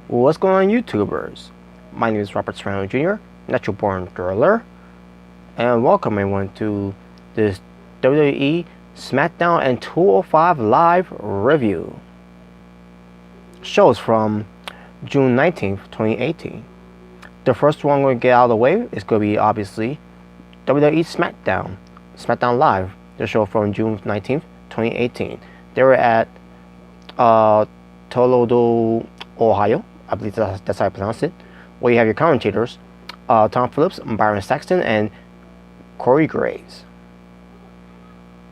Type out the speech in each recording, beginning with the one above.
What's going on, YouTubers? My name is Robert Serrano Jr., natural born thriller, and welcome everyone to this WWE SmackDown and 205 Live review. Shows from June 19th, 2018. The first one we're going to get out of the way is going to be obviously WWE SmackDown Live, the show from June 19th, 2018. They were at Toledo, Ohio. I believe that's how I pronounce it. Where you have your commentators, Tom Phillips, Byron Saxton, and Corey Graves.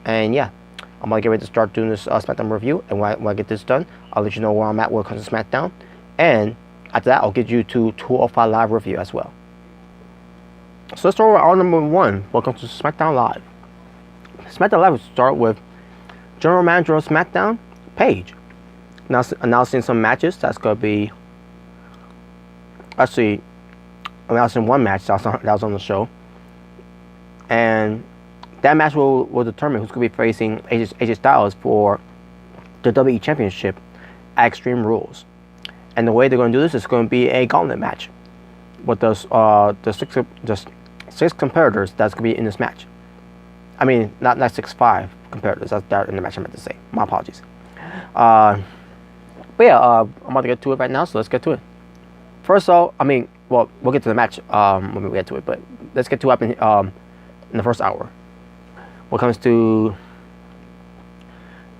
And yeah, I'm going to get ready to start doing this SmackDown review. And when I get this done, I'll let you know where I'm at when it comes to SmackDown. And after that, I'll get you to 205 Live review as well. So let's start with our number one. Welcome to SmackDown Live. SmackDown Live will start with General Manager of SmackDown, Paige, announcing some matches. That's going to be actually announcing one match that was on the show, and that match will determine who's going to be facing AJ Styles for the WWE Championship at Extreme Rules. And the way they're going to do this is going to be a gauntlet match with the six competitors that's going to be in this match. I mean, not 6'5" competitors. That's in the match I meant to say. My apologies. But yeah, I'm about to get to it right now, so let's get to it. First off, we'll get to the match when we get to it, but let's get to what happened in the first hour. When it comes to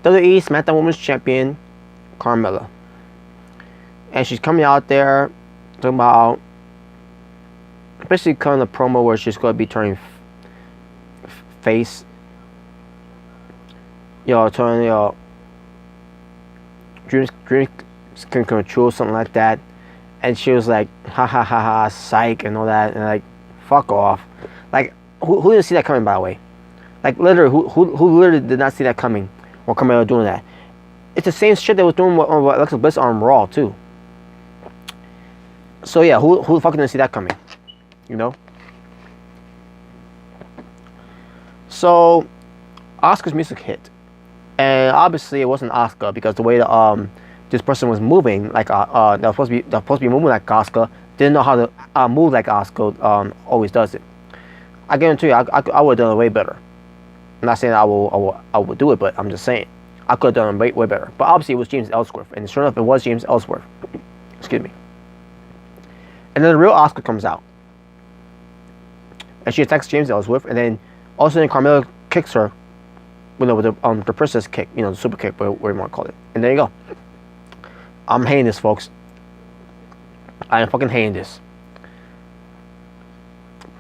WWE SmackDown Women's Champion, Carmella. And she's coming out there talking about basically kind of a promo where she's going to be turning face. Turning, dreams can control, something like that. And she was like, ha ha ha ha, psych, and all that, and like, fuck off. Like, who didn't see that coming, by the way? Like, literally, who literally did not see that coming while Carmella doing that? It's the same shit they was doing with Alexa Bliss on Raw, too. So, yeah, who the fuck didn't see that coming? You know? So, Asuka's music hit. And obviously, it wasn't Asuka, because the way this person was moving, like they're supposed to be moving like Asuka, didn't know how to move like Asuka always does it. I guarantee you, I would have done it way better. I'm not saying I will do it, but I'm just saying I could have done it way better. But obviously, it was James Ellsworth, and sure enough, it was James Ellsworth. Excuse me. And then the real Asuka comes out, and she attacks James Ellsworth, and then all of a sudden Carmella kicks her with the princess kick, the super kick, whatever you want to call it. And there you go. I'm hating this, folks. I am fucking hating this.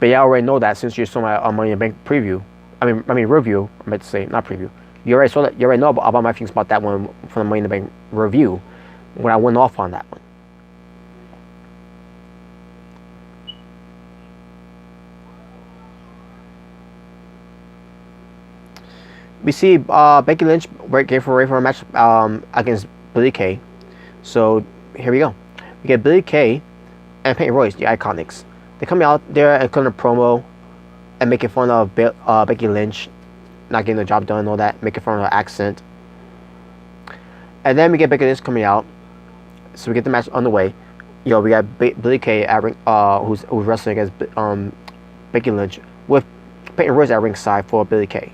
But y'all already know that since you saw my Money in the Bank preview. I mean review. I meant to say, not preview. You already saw that. You already know about my feelings about that one from the Money in the Bank review when I went off on that one. We see Becky Lynch getting ready for a match against Billie Kay. So here we go. We get Billie Kay and Peyton Royce, the Iconics. They come out there and cut a promo and making fun of Becky Lynch not getting the job done and all that, making fun of her accent. And then we get Becky Lynch coming out. So we get the match on the way. We got Billie Kay at who's wrestling against Becky Lynch with Peyton Royce at ringside for Billie Kay.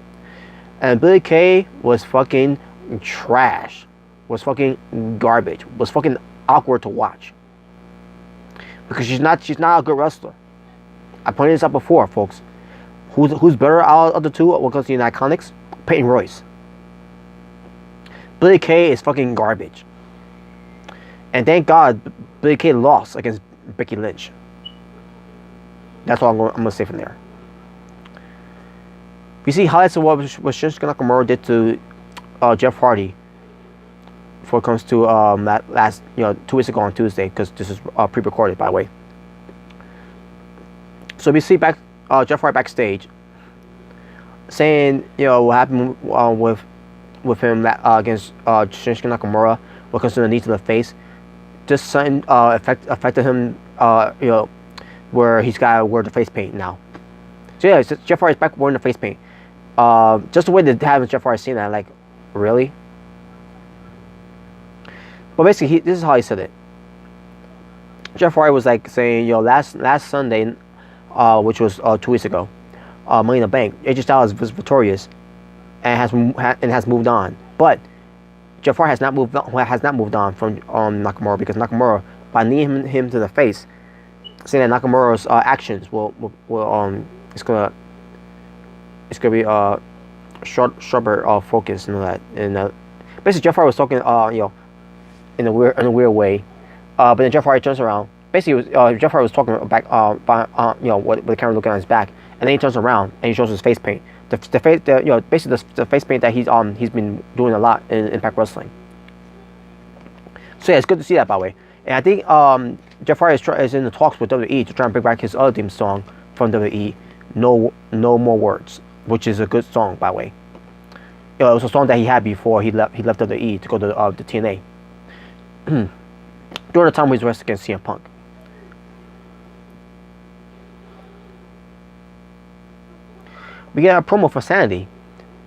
And Billie Kay was fucking trash. Was fucking garbage. Was fucking awkward to watch. Because she's not a good wrestler. I pointed this out before, folks. Who's better out of the two when it comes to the Iconics? Peyton Royce. Billie Kay is fucking garbage. And thank God Billie Kay lost against Becky Lynch. That's all I'm gonna say from there. We see highlights of what Shinsuke Nakamura did to Jeff Hardy before it comes to that last 2 weeks ago on Tuesday, because this is pre-recorded, by the way. So we see Jeff Hardy backstage saying what happened with him against Shinsuke Nakamura when it comes to the knee to the face. Just something affected him where he's got to wear the face paint now. So yeah, Jeff Hardy's back wearing the face paint. Just the way they have Jeff Hardy saying that, like, really? But basically, this is how he said it. Jeff Hardy was like saying, yo, last Sunday, which was 2 weeks ago, Money in the Bank, AJ Styles was victorious and has moved on. But Jeff Hardy has not moved on from Nakamura, because Nakamura, by kneeing him to the face, saying that Nakamura's actions will it's gonna be sharper focus and all that. And basically Jeff Hardy was talking in a weird way. But then Jeff Hardy turns around. Basically, Jeff Hardy was talking back, with the camera looking on his back, and then he turns around and he shows his face paint. Basically the face paint that he's been doing a lot in Impact Wrestling. So yeah, it's good to see that, by the way. And I think Jeff Hardy is in the talks with WWE to try and bring back his other theme song from WWE, No More Words, which is a good song, by the way. It was a song that he had before he left WWE to go to the TNA. During the time he was wrestling against CM Punk. We get a promo for Sanity.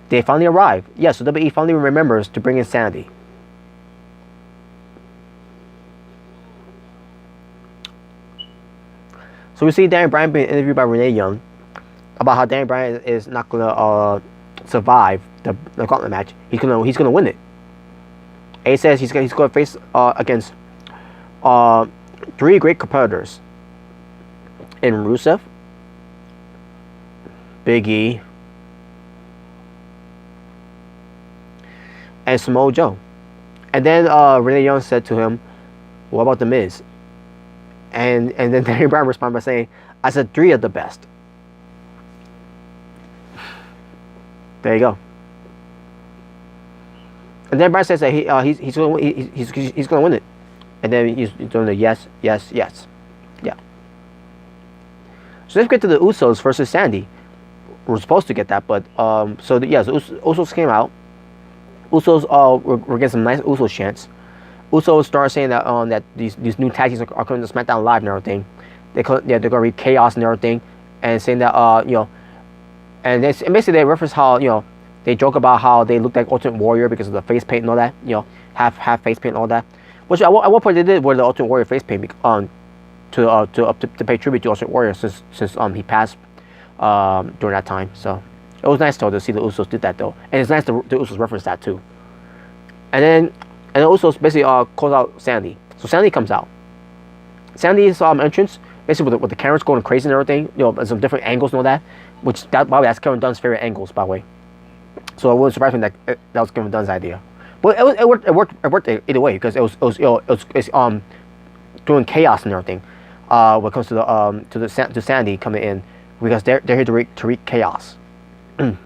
They finally arrive. Yeah, so WWE finally remembers to bring in Sanity. So we see Daniel Bryan being interviewed by Renee Young about how Daniel Bryan is not gonna survive the gauntlet match. He's gonna win it. And he says he's gonna face against 3 great competitors in Rusev, Big E, and Samoa Joe. And then Renee Young said to him, "What about The Miz?" And then Daniel Bryan responded by saying, "I said 3 of the best." There you go. And then Bryan says that he's gonna win it. And then he's doing the yes. Yeah. So let's get to the Usos versus Sandy. We're supposed to get that, but the Usos came out. Usos were getting some nice Usos chants. Usos started saying that that these new tag teams are coming to SmackDown Live and everything. They're gonna be chaos and everything, and saying that and basically they reference how they joke about how they look like Ultimate Warrior because of the face paint and all that. Half face paint and all that. Which at one point they did wear the Ultimate Warrior face paint to pay tribute to Ultimate Warrior since he passed during that time. So it was nice though to see the Usos did that though, and it's nice the Usos reference that too. And the Usos basically calls out Sandy. So Sandy comes out. Sandy's entrance basically with the cameras going crazy and everything, and some different angles and all that. That's Kevin Dunn's favorite angles, by the way. So it wouldn't surprise me that was Kevin Dunn's idea. But it worked either way, because it was doing chaos and everything when it comes to Sandy coming in, because they're here to wreak chaos. And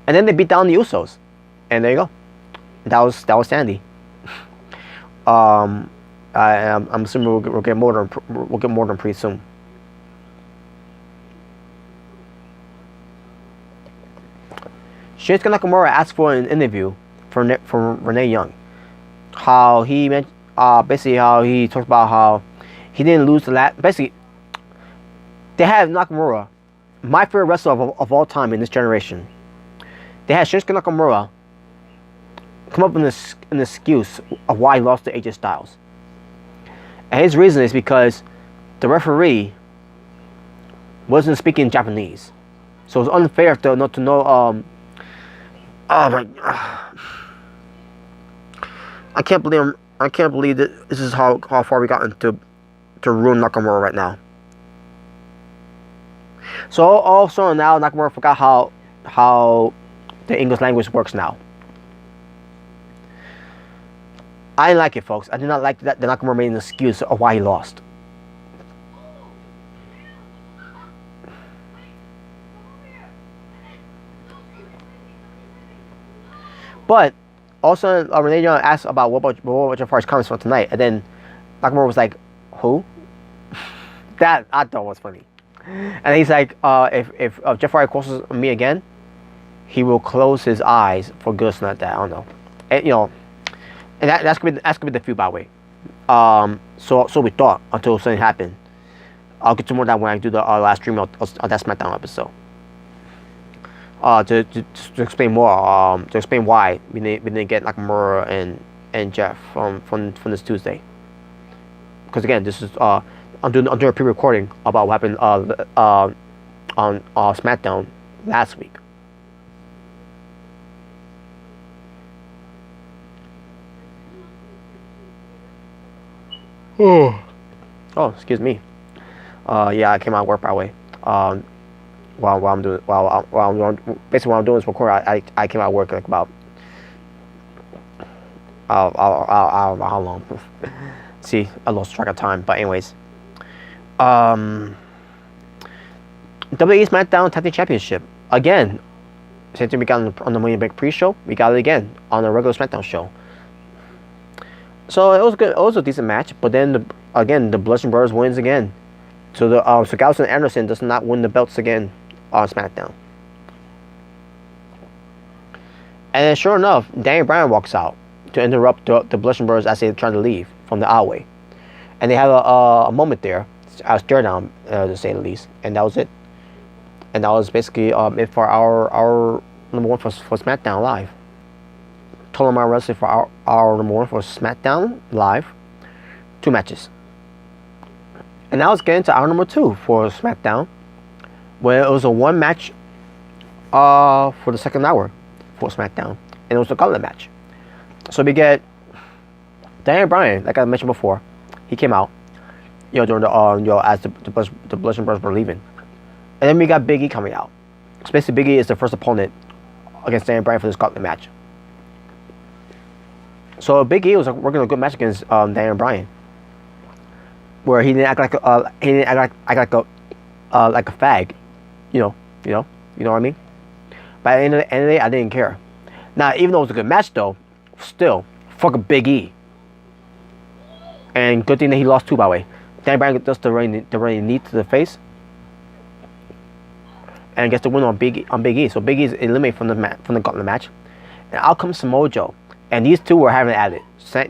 then they beat down the Usos, and there you go. That was Sandy. I'm assuming we'll get more than pretty soon. Shinsuke Nakamura asked for an interview from Renee Young. How he meant basically how he talked about how he didn't lose the last. Basically, they had Nakamura, my favorite wrestler of all time in this generation. They had Shinsuke Nakamura come up with an excuse of why he lost to AJ Styles. And his reason is because the referee wasn't speaking Japanese, so it's unfair to know. I can't believe that this is how far we got into to ruin Nakamura right now. So also now Nakamura forgot how the English language works now. I didn't like it, folks. I did not like that Nakamura made an excuse of why he lost. But also, Renee Young asked about what about Jeff Hardy's comments from tonight, and then Nakamura was like, "Who?" That I thought was funny. And he's like, "If Jeff Hardy crosses me again, he will close his eyes for good." Something like that. I don't know. And, and that's gonna be the feud, by the way. So we thought until something happened. I'll get to more of that when I do the last stream of that SmackDown episode. To explain more, to explain why we didn't get Nakamura and Jeff from this Tuesday. because again, this is I'm doing a pre-recording about what happened on SmackDown last week. Oh, excuse me. Yeah, I came out of work by the way. While I'm doing basically while I'm doing this record, I came out of work like about I don't know how long. See, I lost track of time. But anyways, WWE SmackDown Tag Team Championship again. Same thing we got on the Money in the Bank pre-show. We got it again on the regular SmackDown show. So it was good. It was a decent match. But then again, the Bludgeon Brothers wins again. So so Gallows and Anderson does not win the belts again on SmackDown. And then sure enough, Daniel Bryan walks out to interrupt the Bludgeon Brothers as they're trying to leave from the aisleway. And they have a moment there, a stare down to say the least, and that was it. And that was basically it for our number one for SmackDown Live. Total amount of wrestling for our number one for SmackDown Live, 2 matches. And now let's get into our number 2 for SmackDown, where it was a 1 match for the second hour for SmackDown, and it was a gauntlet match. So we get Daniel Bryan, like I mentioned before, he came out, during the as the Bludgeon Brothers were leaving, and then we got Big E coming out. So basically, Big E is the first opponent against Daniel Bryan for this gauntlet match. So Big E was working a good match against Daniel Bryan, where he didn't act like a fag, you know what I mean. But at the end of the day, I didn't care. Now, even though it was a good match, though, still, fuck a Big E. And good thing that he lost too, by the way. Daniel Bryan does the running knee to the face, and gets the win on Big E. So Big E is eliminated from the gauntlet match. And out comes Samoa Joe, and these two were having at it.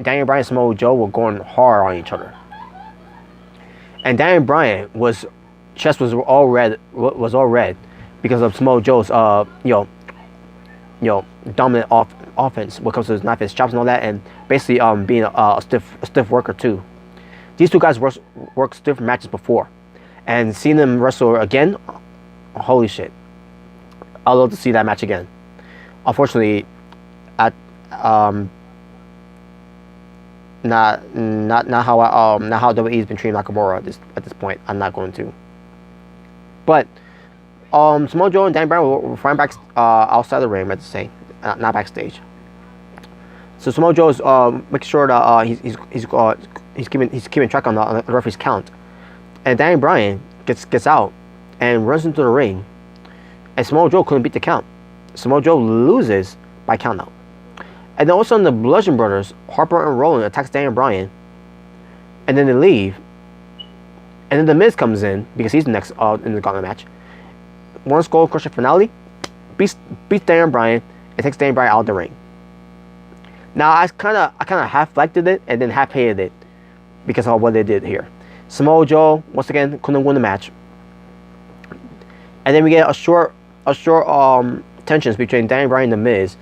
Daniel Bryan and Samoa Joe were going hard on each other. And Daniel Bryan chest was all red because of Samoa Joe's dominant offense when it comes to his knife, his chops and all that, and basically being a stiff worker too. These two guys worked stiff matches before, and seeing them wrestle again, holy shit! I'd love to see that match again. Unfortunately, not how WWE's been treating Nakamura at this point. I'm not going to. But Samoa Joe and Daniel Bryan were flying back outside the ring, let's say, not backstage. So Samoa Joe is making sure that he's keeping track on the referee's count, and Daniel Bryan gets out and runs into the ring, and Samoa Joe couldn't beat the count. Samoa Joe loses by count out. And then all of a sudden the Bludgeon Brothers, Harper and Rollins, attacks Daniel Bryan, and then they leave. And then the Miz comes in because he's next in the gauntlet match. One Skull Crusher finale, beats Daniel Bryan and takes Daniel Bryan out of the ring. Now I kind of half liked it and then half hated it because of what they did here. Samoa Joe once again couldn't win the match, and then we get a short tensions between Daniel Bryan and the Miz.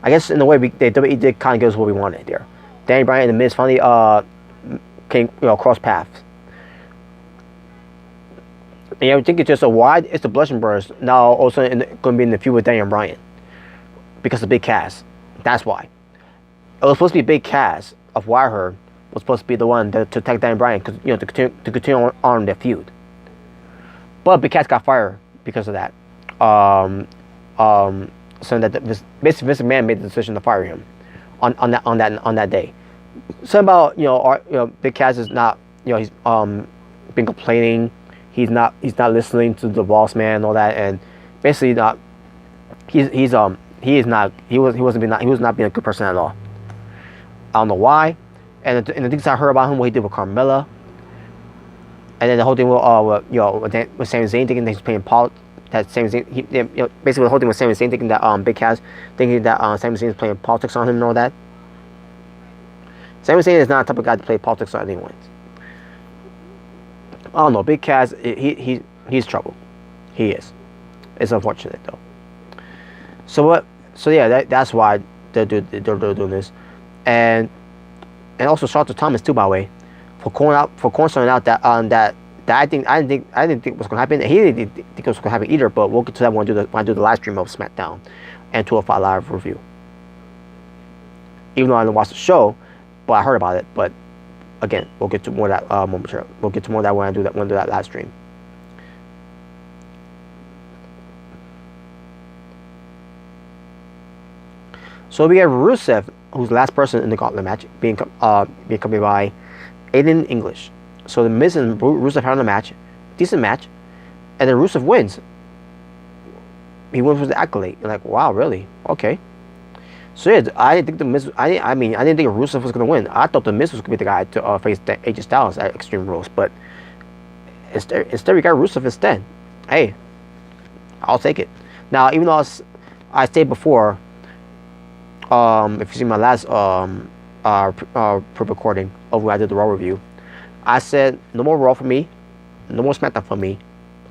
I guess in a way WWE did kind of give us what we wanted there. Daniel Bryan and the Miz finally came cross paths. And I think it's just why it's the Bludgeon Brothers now also going to be in the feud with Daniel Bryan because of Big Cass. That's why. It was supposed to be Big Cass of what I heard was supposed to be the one to attack Daniel Bryan because to continue on their feud. But Big Cass got fired because of that. So that basically Vince McMahon made the decision to fire him on that day. So about Big Cass is not he's been complaining. He's not listening to the boss man and all that, and basically he was not being a good person at all. I don't know why, and the things I heard about him, what he did with Carmella, and then the whole thing with Sami Zayn thinking that he's playing politics. That Sami Zayn, basically the whole thing with Sami Zayn thinking that Big Cass thinking that Sami Zayn is playing politics on him and all that. Sami Zayn is not the type of guy to play politics on anyone. I don't know. Big Cass, he's trouble. He is. It's unfortunate though. So yeah, that's why they're doing this, and also shout out to Thomas too, by the way. calling something out that I didn't think was gonna happen. And he didn't think it was gonna happen either. But we'll get to that when I do the live stream of SmackDown and 205 Live review. Even though I didn't watch the show, but I heard about it. But again, we'll get to more of that momentarily. We'll get to more of that when I do that live stream. So we have Rusev, who's the last person in the gauntlet match, being accompanied by Aiden English. So the Miz and Rusev had a match, decent match, and then Rusev wins. He wins with the accolade. You're like, wow, really? Okay. So yeah, I didn't think the Miz. I didn't think Rusev was gonna win. I thought the Miz was gonna be the guy to face AJ Styles at Extreme Rules, but instead we got Rusev instead. Hey, I'll take it. Now, even though I stated before, if you see my last pre-recording of where I did the Raw review, I said no more Raw for me, no more SmackDown for me.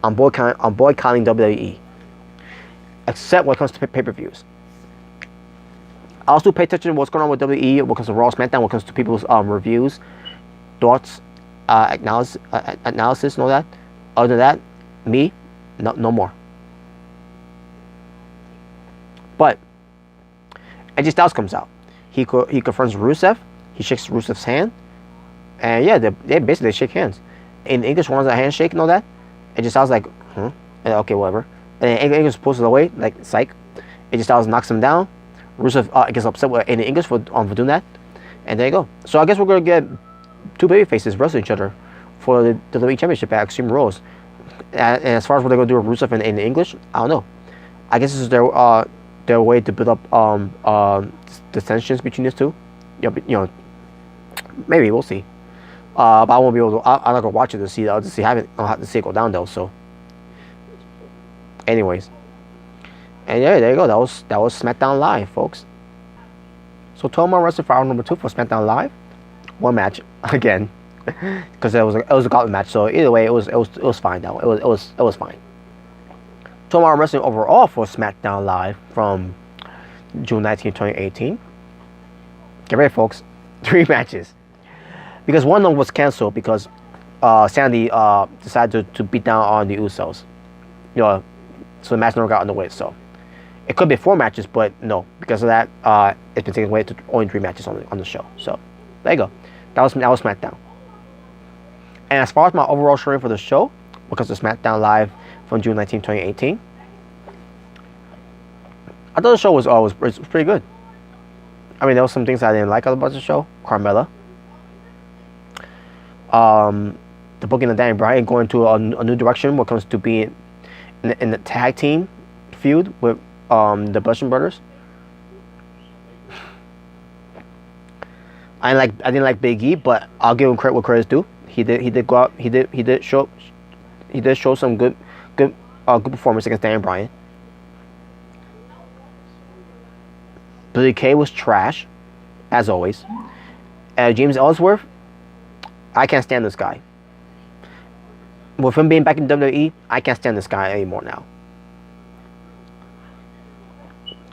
I'm boycotting WWE, except when it comes to pay-per-views. I also pay attention to what's going on with WWE, what comes to Raw, SmackDown, what comes to people's reviews, thoughts, analysis, and all that. Other than that, me, no more. But AJ Styles comes out. He confronts Rusev. He shakes Rusev's hand, and yeah, they basically shake hands. In English, one of the handshake and all that. AJ Styles like, and okay, whatever. And then English pulls it away, like psych. AJ Styles knocks him down. Rusev gets upset with in English for doing that, and there you go. So I guess we're gonna get two baby faces wrestle each other for the WWE Championship at Extreme Rules. And as far as what they're gonna do with Rusev in English, I don't know. I guess this is their way to build up the tensions between these two. You know, maybe we'll see. But I won't be able to. I'm not gonna watch it to see. I'll have to see it go down though. So, anyways, and yeah, there you go. That was SmackDown Live, folks. So 12-man wrestling for hour number 2 for SmackDown Live. One match again, because it was a gauntlet match. So either way, it was fine though. It was fine. 12-man wrestling overall for SmackDown Live from June 19, 2018. Get ready, folks. 3 matches. Because one of them was canceled because Sandy decided to beat down on the Usos. You know, so the match never got underway. So it could be 4 matches, but no, because of that, it's been taken away to only 3 matches on the show. So there you go. That was SmackDown. And as far as my overall showing for the show, because of SmackDown Live from June 19, 2018, I thought the show was pretty good. I mean, there was some things I didn't like about the show. Carmella. The booking of Danny Bryan going to a new direction when it comes to being in the tag team feud with the Bludgeon Brothers. I didn't like Big E, but I'll give him credit where credit's due. He did go out. He did show some good performance against Danny Bryan. Billy Kay was trash, as always. James Ellsworth, I can't stand this guy. With him being back in WWE, I can't stand this guy anymore now.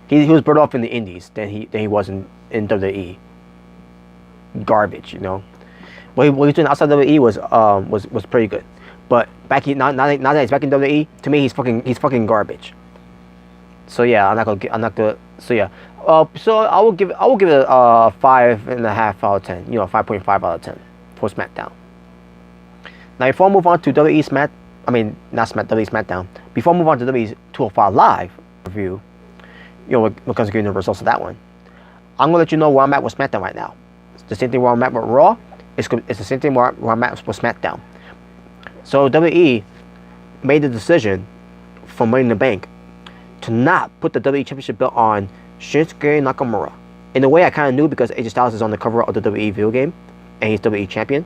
He was better off in the Indies than he was in WWE. Garbage, you know. What he was doing outside WWE was pretty good, but now that he's back in WWE, to me he's fucking garbage. So yeah, I'm not gonna. So yeah. So I will give it a 5.5 out of 10. You know, 5.5 out of 10 for SmackDown. Now before I move on to WWE SmackDown. Before I move on to WWE 205 Live review, you know, because of getting the results of that one, I'm gonna let you know where I'm at with SmackDown right now. It's the same thing where I'm at with Raw. It's the same thing where I'm at with SmackDown. So WWE made the decision for Money in the Bank to not put the WWE Championship belt on Shinsuke Nakamura. In a way, I kind of knew because AJ Styles is on the cover of the WWE video game, and he's WWE champion.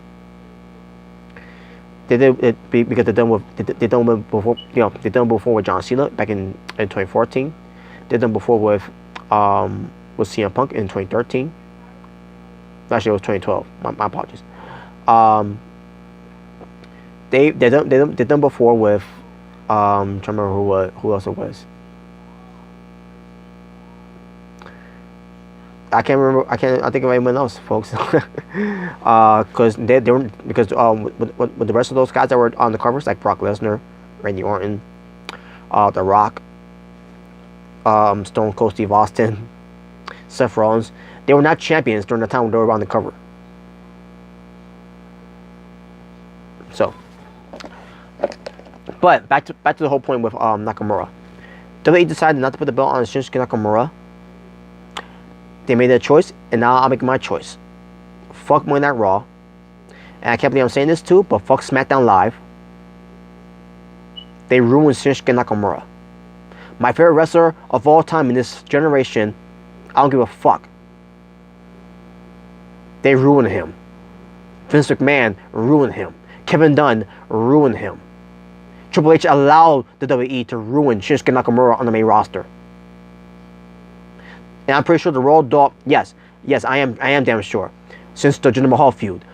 They did it because they done before with John Cena back in 2014. They done before with CM Punk in 2013. Actually, it was 2012. My apologies. They done before with I'm trying to remember who else it was. I can't remember. I think of anyone else, folks. Because they were with the rest of those guys that were on the covers, like Brock Lesnar, Randy Orton, The Rock, Stone Cold Steve Austin, Seth Rollins. They were not champions during the time when they were on the cover. So, but back to the whole point with Nakamura. WWE decided not to put the belt on Shinsuke Nakamura. They made their choice, and now I'll make my choice. Fuck Monday Night Raw. And I can't believe I'm saying this too, but fuck SmackDown Live. They ruined Shinsuke Nakamura. My favorite wrestler of all time in this generation. I don't give a fuck. They ruined him. Vince McMahon ruined him. Kevin Dunn ruined him. Triple H allowed the WWE to ruin Shinsuke Nakamura on the main roster. And I'm pretty sure the Raw Dog, yes, I am damn sure. Since the Jinder Mahal feud,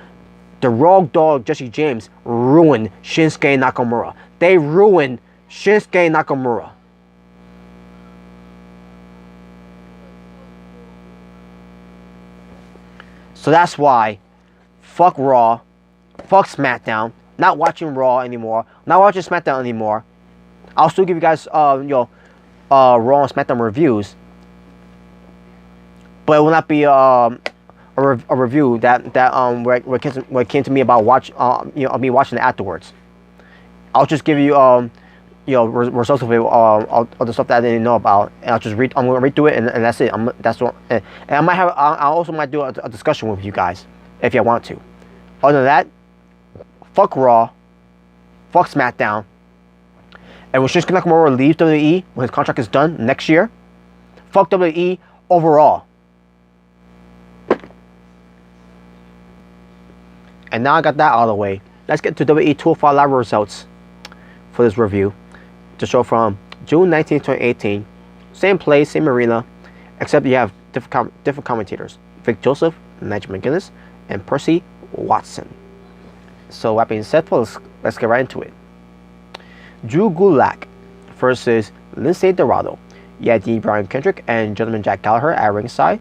the Raw Dog Jesse James ruined Shinsuke Nakamura. They ruined Shinsuke Nakamura. So that's why, fuck Raw, fuck SmackDown. Not watching Raw anymore. Not watching SmackDown anymore. I'll still give you guys, Raw and SmackDown reviews. But it will not be a review where it came to me about me watching it afterwards. I'll just give you results of it, of the stuff that I didn't know about, and I'm gonna read through it, and that's it. And I also might do a discussion with you guys if you want to. Other than that, fuck Raw, fuck SmackDown, and when Shinsuke Nakamura leaves WWE when his contract is done next year, fuck WWE overall. And now I got that out of the way. Let's get to WWE 205 Live results for this review. To show from June 19, 2018. Same place, same arena, except you have different commentators. Vic Joseph, Nigel McGuinness, and Percy Watson. So that being said, let's get right into it. Drew Gulak versus Lindsay Dorado. You had the Brian Kendrick and Gentleman Jack Gallagher at ringside.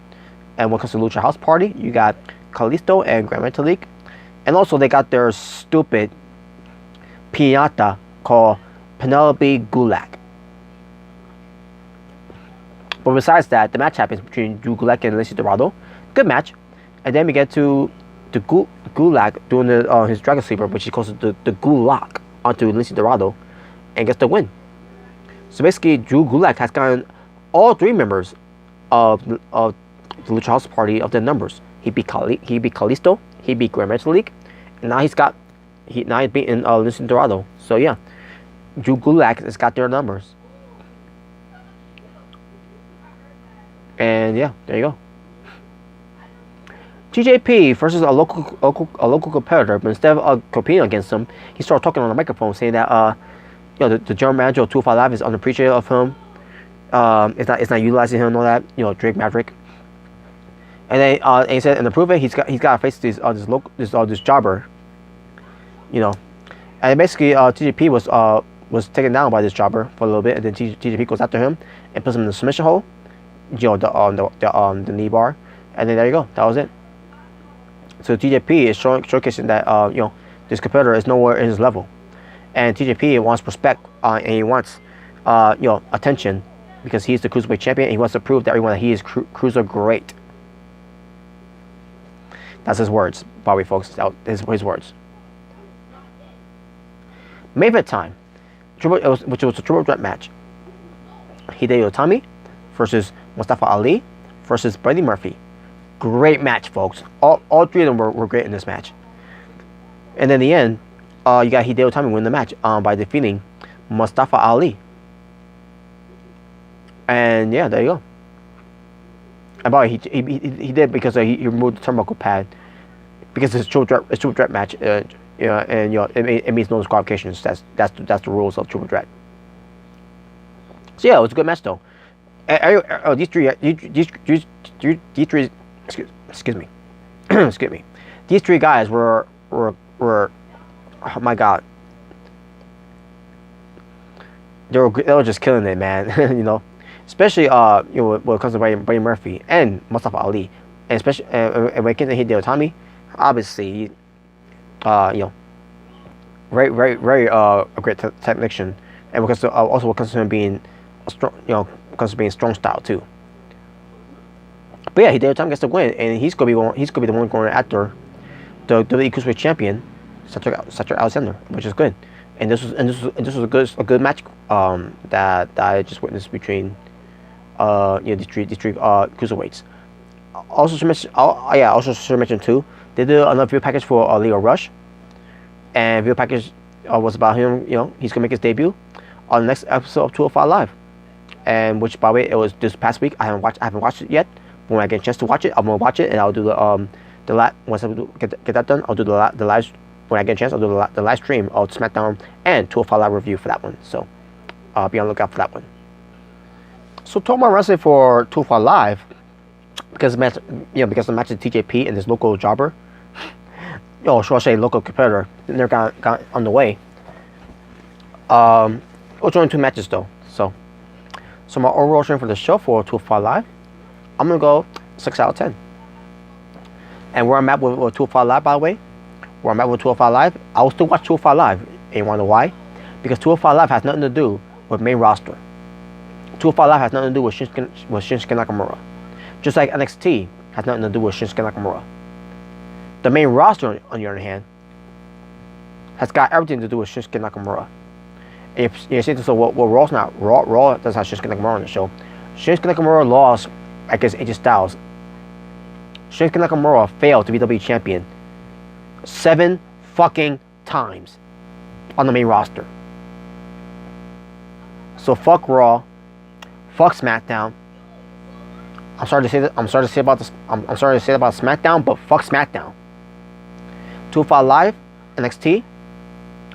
And when it comes to Lucha House Party, you got Kalisto and Grand Metalik. And also they got their stupid piñata called Penelope Gulak. But besides that, the match happens between Drew Gulak and Lindsay Dorado. Good match. And then we get to Gulak doing his Dragon Sleeper, which he calls the Gulak, onto Lindsay Dorado, and gets the win. So basically, Drew Gulak has gotten all three members of the Lucha House Party of their numbers. He beat Kalisto, he beat Grand Metalik, and now he's beating Lindsay Dorado. So yeah, Drew Gulak has got their numbers. And yeah, there you go. TJP versus a local competitor, but instead of competing against him, he started talking on the microphone, saying that the general manager of 205 Live is unappreciative of him. It's not utilizing him and all that. Drake Maverick. And then and he said, and to prove it, he's got to face this jobber. And basically TJP was taken down by this jobber for a little bit, and then TJP goes after him and puts him in the submission hole. The knee bar, and then there you go. That was it. So TJP is showcasing that this competitor is nowhere in his level, and TJP wants respect and he wants attention because he's the cruiserweight champion, and he wants to prove to everyone that he is cruiser great. That's his words, Bobby, folks. That is his words. Main event time, which was a triple threat match. Hideo Itami versus Mustafa Ali versus Buddy Murphy. Great match, folks. All three of them were great in this match. And then in the end, you got Hideo Itami win the match by defeating Mustafa Ali. And yeah, there you go. And by the way, he did because he removed the turnbuckle pad because it's a triple threat match. And it means no disqualifications. That's the rules of triple threat. So yeah, it was a good match though. These three, excuse me, excuse me. These three guys were, oh my god, they were just killing it, man. especially when it comes to Bryan Murphy and Mustafa Ali, and especially when it comes to Hideo Itami, obviously, very a great technician, and because also when it comes to him being a strong, comes to being strong style too. But yeah, Hideo Itami gets the win, and he's gonna be the one going after the WWE Cruiserweight champion, Cedric Alexander, which is good. And this was a good match that I just witnessed between these three cruiserweights. Also should mention too, they did another video package for Leo Rush, and video package was about him. He's gonna make his debut on the next episode of 205 Live, and which, by the way, it was this past week. I haven't watched it yet. But when I get a chance to watch it, I'm gonna watch it, and I'll do once I get that done, I'll do the live. When I get a chance, I'll do the live stream of SmackDown and 205 Live review for that one. So be on the lookout for that one. So talking about wrestling for 205 Live, because the match, because the match of TJP and this local jobber, should I say local competitor, never got on the way. We're only 2 matches though. So my overall rating for the show for 205 Live, I'm gonna go 6 out of 10. And where I'm at with 205 Live, by the way, where I'm at with 205 Live, I will still watch 205 Live. And you wanna know why? Because 205 Live has nothing to do with main roster. 205 Live has nothing to do with Shinsuke Nakamura. Just like NXT has nothing to do with Shinsuke Nakamura. The main roster, on the other hand, has got everything to do with Shinsuke Nakamura. And you're saying, so what Raw's not? Raw doesn't have Shinsuke Nakamura on the show. Shinsuke Nakamura lost against AJ Styles. Shinsuke Nakamura failed to be WWE champion 7 fucking times on the main roster. So fuck Raw, fuck SmackDown. I'm sorry to say that. I'm sorry to say about this. I'm sorry to say about SmackDown, but fuck SmackDown. 205 Live, NXT.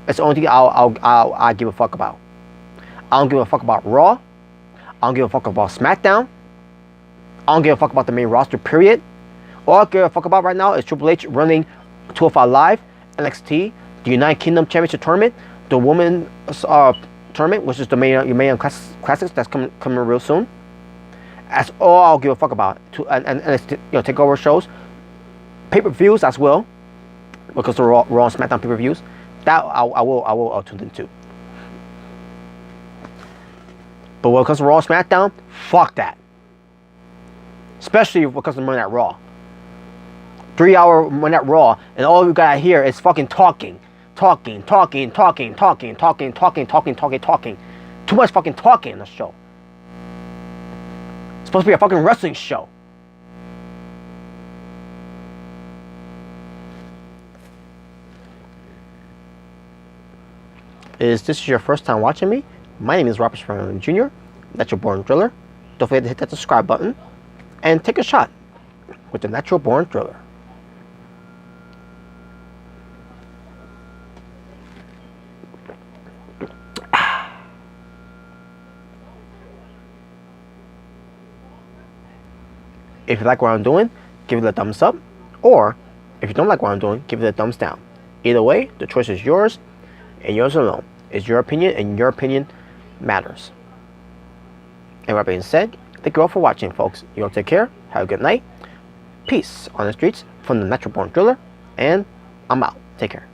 It's the only thing I give a fuck about. I don't give a fuck about Raw. I don't give a fuck about SmackDown. I don't give a fuck about the main roster, period. All I give a fuck about right now is Triple H running 205 Live, NXT, the United Kingdom Championship Tournament, the Women's Tournament, which is the main Classics that's coming real soon. That's all I'll give a fuck about. And takeover shows, pay-per-views as well, because the Raw and SmackDown pay-per-views. That I will tune into. But when it comes to Raw and SmackDown, fuck that. Especially when it comes to Monday Night Raw. 3-hour Monday Night Raw, and all we gotta hear is fucking talking. Too much fucking talking in the show. It's supposed to be a fucking wrestling show. Is this your first time watching me? My name is Robert Serrano Jr. Natural Born Driller. Don't forget to hit that subscribe button and take a shot with the Natural Born Driller. If you like what I'm doing, give it a thumbs up. Or, if you don't like what I'm doing, give it a thumbs down. Either way, the choice is yours, and yours alone. It's your opinion, and your opinion matters. And with that being said, thank you all for watching, folks. You all take care. Have a good night. Peace on the streets from the Natural Born Driller. And I'm out. Take care.